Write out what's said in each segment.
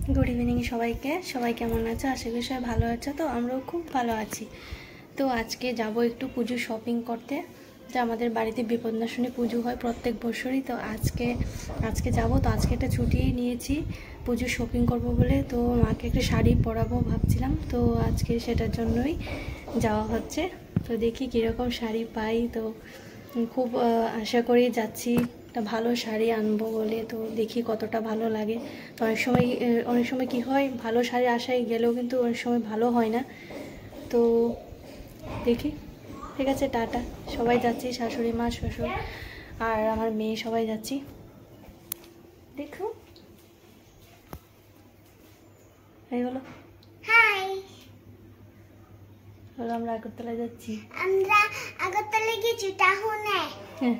Good evening सबाई केमन आछो आशा करी सबाई भालो आछो। तो आमराओ खूब भालो आछि। तो आज के जाबो एकटू पुजोर शपिंग करते। तो आमादेर बाड़ीते विपदनाशिनी पुजो हय प्रत्येक बछरई। तो आज के जाबो। तो आज के एकटा छुटी नियेछि पुजोर शपिंग करबो बोले। तो माके एकटा शाड़ी पराबो भाबछिलाम। तो आज के सेटार जन्यई जाওয়া হচ্ছে। तो देखी किरकम शाड़ी पाई। तो खूब आशा करी जाচ্ছি একটা ভালো শাড়ি আনবো বলে। তো দেখি কতটা ভালো লাগে। তো অনেক সময় কি হয় ভালো শাড়ি আশায় গেলেও কিন্তু অনেক সময় ভালো হয় না। তো দেখি ঠিক আছে টাটা। সবাই যাচ্ছি, শাশুড়ি মা শ্বশুর আর আমার মেয়ে সবাই যাচ্ছি। দেখো এই হলো হাই হলো আমরা আগরতলা যাচ্ছি। আমরা আগরতলা গেছি টাউনে। হ্যাঁ।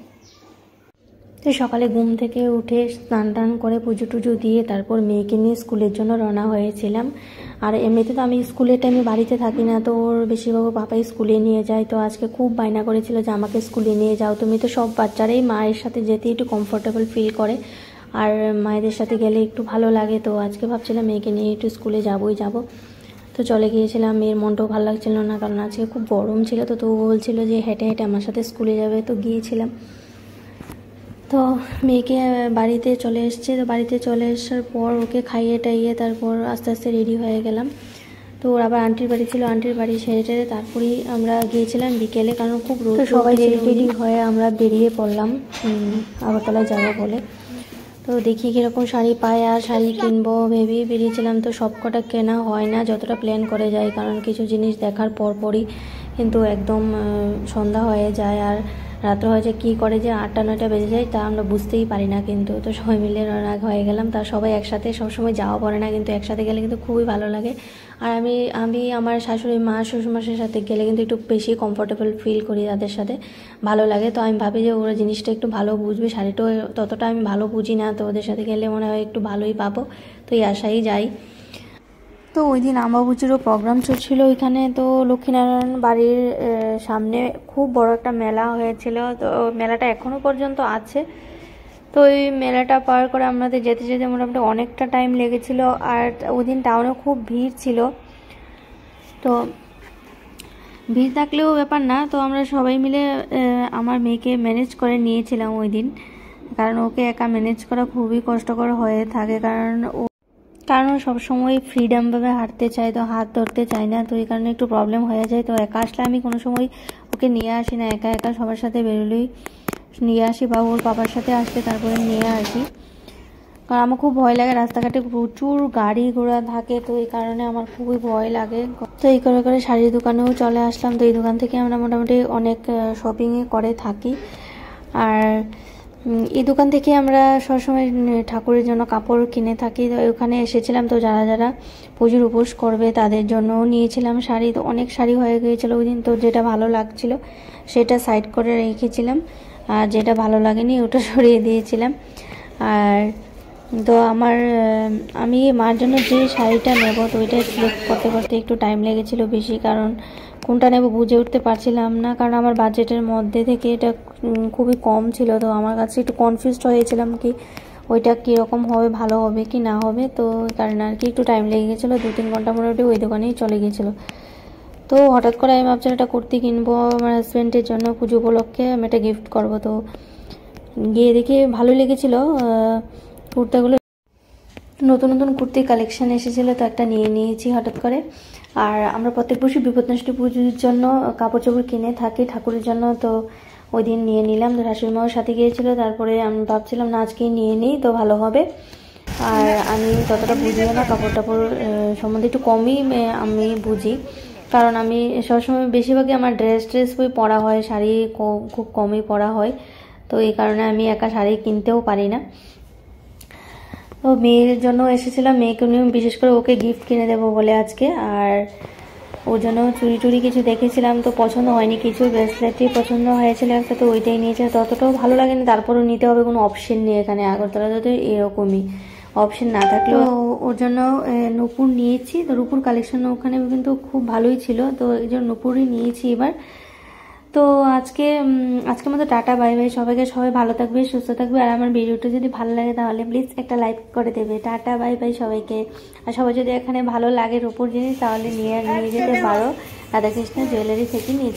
তো সকালে ঘুম থেকে উঠে স্নান টান করে পুজো টুজো দিয়ে তারপর মেয়েকে নিয়ে স্কুলের জন্য রওনা হয়েছিলাম। আর এমনিতে তো আমি স্কুলের টাইমে বাড়িতে থাকি না। তো ওর বেশিরভাগ পাপাই স্কুলে নিয়ে যায়। তো আজকে খুব বায়না করেছিল যে আমাকে স্কুলে নিয়ে যাও। তুমি তো সব বাচ্চারাই মায়ের সাথে যেতে একটু কমফোর্টেবল ফিল করে আর মায়েদের সাথে গেলে একটু ভালো লাগে। তো আজকে ভাবছিলাম মেয়েকে নিয়ে একটু স্কুলে যাবই যাব। তো চলে গিয়েছিলাম। মেয়ের মনটাও ভালো লাগছিল না কারণ আজকে খুব গরম ছিল। তো ও বলছিল যে হেঁটে হেঁটে আমার সাথে স্কুলে যাবে। তো গিয়েছিলাম। তো মেয়েকে বাড়িতে চলে এসেছে। তো বাড়িতে চলে আসার পর ওকে খাইয়ে টাইয়ে তারপর আস্তে আস্তে রেডি হয়ে গেলাম। তো ওর আবার আন্টির বাড়ি ছিল, আন্টির বাড়ি সেরে টেরে তারপরেই আমরা গিয়েছিলাম বিকেলে, কারণ খুব রোদ। তো সবাই রেডি হয়ে আমরা বেরিয়ে পড়লাম আগরতলায় যাবো বলে। তো দেখি কীরকম শাড়ি পাই আর শাড়ি কিনবো ভেবেই বেরিয়েছিলাম। তো সব কটা কেনা হয় না যতটা প্ল্যান করে যায়, কারণ কিছু জিনিস দেখার পরপরই কিন্তু একদম সন্ধ্যা হয়ে যায় আর রাত্র হয়ে যায়। কী করে যে 8টা-9টা বেজে যায় তা আমরা বুঝতেই পারি না। কিন্তু তো সবাই মিলে রাগ হয়ে গেলাম। তা সবাই একসাথে সবসময় যাওয়া পড়ে না, কিন্তু একসাথে গেলে কিন্তু খুবই ভালো লাগে। আর আমি আমার শাশুড়ি মা শ্বশুরমশাইয়ের সাথে গেলে কিন্তু একটু বেশি কমফোর্টেবল ফিল করি, তাদের সাথে ভালো লাগে। তো আমি ভাবি যে ওরা জিনিসটা একটু ভালো বুঝবে, শাড়িটাও ততটা আমি ভালো বুঝি না। তো ওদের সাথে গেলে মনে হয় একটু ভালোই পাবো। তো এই আশাই যাই। তো ওই দিন আম্বাবুচিরও প্রোগ্রাম চলছিল ওইখানে। তো লক্ষ্মীনারায়ণ বাড়ির সামনে খুব বড় একটা মেলা হয়েছিল। তো মেলাটা এখনও পর্যন্ত আছে। তো ওই মেলাটা পার করে আমাদের যেতে যেতে মোটামুটি অনেকটা টাইম লেগেছিল। আর ওই দিন টাউনে খুব ভিড় ছিল। তো ভিড় থাকলেও ব্যাপার না। তো আমরা সবাই মিলে আমার মেয়েকে ম্যানেজ করে নিয়েছিলাম ওই দিন, কারণ ওকে একা ম্যানেজ করা খুবই কষ্টকর হয়ে থাকে। কারণ সবসময় ফ্রিডমভাবে হাঁটতে চায়, তো হাত ধরতে চায় না। তো এই কারণে একটু প্রবলেম হয়ে যায়। তো একা আসলে আমি কোনো সময় ওকে নিয়ে আসি না, একা একা সবার সাথে বেরোলেই নিয়ে আসি বা ওর বাবার সাথে আসলে তারপরে নিয়ে আসি। কারণ আমার খুব ভয় লাগে, রাস্তাঘাটে প্রচুর গাড়ি ঘোড়া থাকে। তো এই কারণে আমার খুবই ভয় লাগে। তো এই করে করে শাড়ির দোকানেও চলে আসলাম। তো এই দোকান থেকে আমরা মোটামুটি অনেক শপিংই করে থাকি। আর এই দোকান থেকে আমরা সবসময় ঠাকুরের জন্য কাপড় কিনে থাকি। তো ওখানে এসেছিলাম। তো যারা যারা পুজোর উপোস করবে তাদের জন্যও নিয়েছিলাম শাড়ি। তো অনেক শাড়ি হয়ে গিয়েছিলো ওই দিন। তো যেটা ভালো লাগছিল সেটা সাইড করে রেখেছিলাম, আর যেটা ভালো লাগেনি ওটা সরিয়ে দিয়েছিলাম। আর তো আমি মার জন্য যে শাড়িটা নেব তো ওইটা সিলেক্ট করতে করতে একটু টাইম লেগেছিলো বেশি, কারণ কোনটা নেব বুঝে উঠতে পারছিলাম না। কারণ আমার বাজেটের মধ্যে থেকে এটা খুবই কম ছিল। তো আমার কাছে একটু কনফিউজড হয়েছিলাম কি ওইটা কীরকম হবে, ভালো হবে কি না হবে। তো ওই কারণে আর কি একটু টাইম লেগে গেছিলো। 2-3 ঘন্টা মোটামুটি ওই দোকানেই চলে গিয়েছিলো। তো হঠাৎ করে আমি ভাবছিলাম একটা কুর্তি কিনবো আমার হাজব্যান্ডের জন্য, পুজো উপলক্ষে আমি একটা গিফট করবো। তো গিয়ে দেখে ভালো লেগেছিলো কুর্তাগুলো। নতুন নতুন কুর্তির কালেকশান এসেছিলো, তো একটা নিয়ে নিয়েছি হঠাৎ করে। আর আমরা প্রত্যেক বছর বিপদনাশিনী পুজোর জন্য কাপড় চোপড় কিনে থাকি ঠাকুরের জন্য। তো ওই দিন নিয়ে নিলাম। তো শাশুড়িমাও সাথে গিয়েছিলো। তারপরে আমি ভাবছিলাম না আজকেই নিয়ে নিই তো ভালো হবে। আর আমি ততটা বুঝিও না কাপড় টাপড় সম্বন্ধে, একটু কমই আমি বুঝি। কারণ আমি সবসময় বেশিরভাগই আমার ড্রেস বই পরা হয়, শাড়ি খুব কমই পরা হয়। তো এই কারণে আমি একা শাড়ি কিনতেও পারি না। তো মেয়ের জন্য এসেছিলাম, মেয়েকে নিয়ে বিশেষ করে ওকে গিফট কিনে দেবো বলে আজকে। আর ওর জন্য চুড়ি কিছু দেখেছিলাম, তো পছন্দ হয়নি কিছু, ব্রেসলেটই পছন্দ হয়েছিল একটা, তো ওইটাই নিয়েছে। ততটাও ভালো লাগেনি, তারপরেও নিতে হবে, কোনো অপশন নেই এখানে আগরতলাতে। তো এরকমই অপশন না থাকলেও ওর জন্য নূপুর নিয়েছি। তো নূপুর কালেকশন ওখানে কিন্তু খুব ভালোই ছিল। তো এই জন্য নূপুরই নিয়েছি এবার। তো আজকের মতো টাটা বাই বাই সবাইকে। সবাই ভালো থাকবে, সুস্থ থাকবে। আর আমার ভিডিওটা যদি ভালো লাগে তাহলে প্লিজ একটা লাইক করে দেবে। টাটা বাই বাই সবাইকে। আর সবাই যদি এখানে ভালো লাগে রূপোর জিনিস তাহলে নিয়ে যেতে পারো রাধাকৃষ্ণ জুয়েলারি থেকে নিয়ে।